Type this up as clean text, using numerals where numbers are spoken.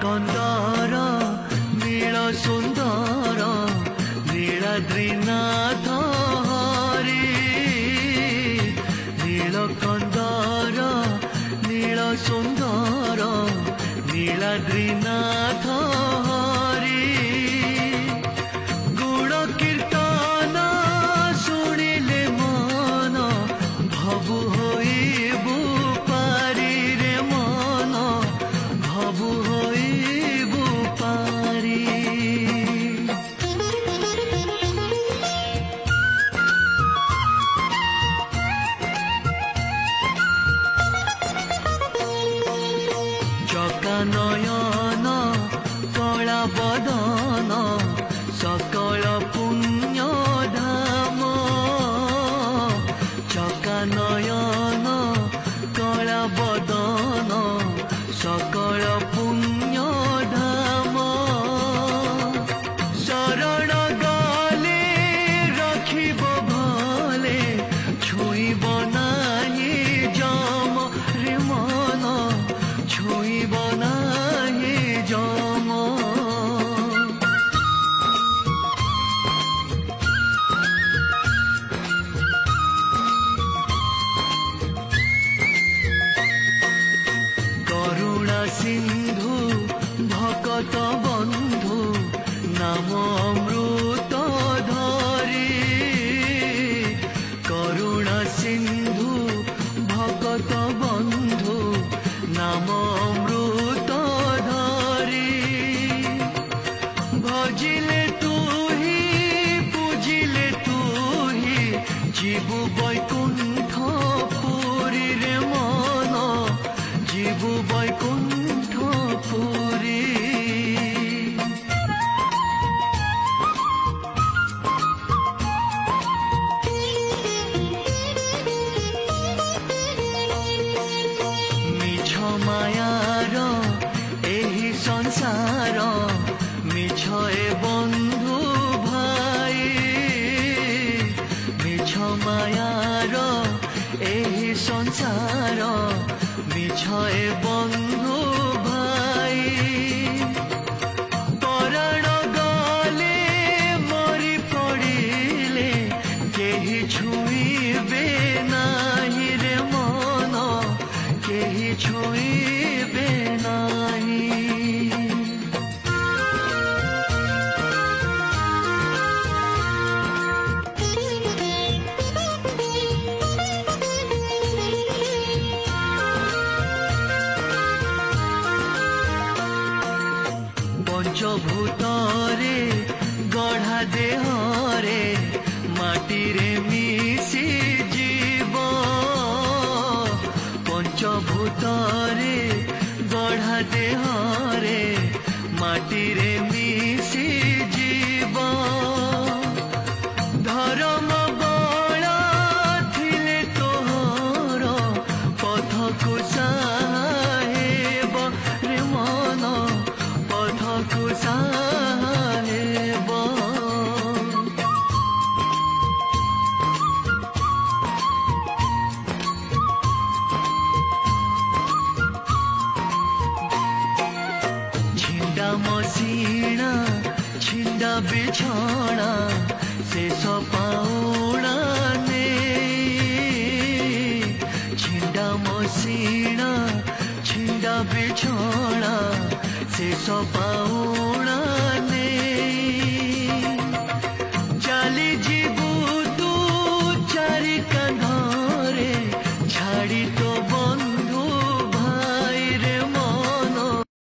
କନ୍ଦର ନୀଳ ସୁନ୍ଦର ନୀଳାଦ୍ରିନାଥ ହରି ନୀଳ କନ୍ଦର ନୀଳ ସୁନ୍ଦର ନୀଳାଦ୍ରିନାଥ ହରି ଗୁଣ କୀର୍ତ୍ତନ ଶୁଣିଲେ ମନ ଭବୁ ହୋଇବୁ ପାରି ରେ ମନ ଭବୁ ହୋଇବୁ ପାରି ଚକା ନୟନ କଳା ବଦନ ସକଳ ପୁଣ୍ୟ ଧାମ ଚକା ନୟନ କଳା ବଦନ ସକଳ ପୁଣ୍ୟ ଧାମ ଶରଣ ଗଲେ ରଖିବ ଭଲେ ଛୁଇଁବ ନାହିଁ ଜମ ରେ ମନ ଛୁଇଁବ ନାହିଁ ଜମ କରୁଣା ସିନ୍ଧୁ ଭକତ ବନ୍ଧୁ ନାମ ଅମୃତ ଧରି କରୁଣା ସିନ୍ଧୁ ଭକତ ବନ୍ଧୁ ନାମ ଅମୃତ ଧରି ଭଜିଲେ ତୁ ହି ପୂଜିଲେ ତୁ ହି ଯିବୁ ବୈକୁଣ୍ଠ ପୁରୀ ରେ ମନ ଯିବୁ ବୈକୁଣ୍ଠ ପୁରୀ ମିଛ ମାୟାର ଏହି ସଂସାର ମିଛ ଏ ବନ୍ଧୁ ଭାଇ ମିଛ ମାୟାର ଏହି ସଂସାର ମିଛ ଏ ବନ୍ଧୁ ଭାଇ ପରାଣ ଗଲେ ମରି ପଡ଼ିଲେ କେହି ଛୁଇଁବେ ନାହିଁ ରେ ମନ କେହି ଛୁଇଁବେ ନାହିଁ ପଞ୍ଚଭୂତରେ ଗଢ଼ା ଦେହରେ ମାଟିରେ ମିଶି ଯିବ ପଞ୍ଚଭୂତରେ ଗଢ଼ା ଦେହରେ ମାଟିରେ ମିଶି ଯିବ ଧର୍ମ ବଳ ଥିଲେ ତୋହର ପଥକୁ ସାହେବ ରେ ମନ ପଥକୁ ସାହେବ ଛିଣ୍ଡା ମସିଣା ଛିଣ୍ଡା ବିଛଣା ଶେଷ ପାଉଣା ନେଇ ଛିଣ୍ଡା ମସିଣା ଛିଣ୍ଡା ବିଛଣା ଶେଷ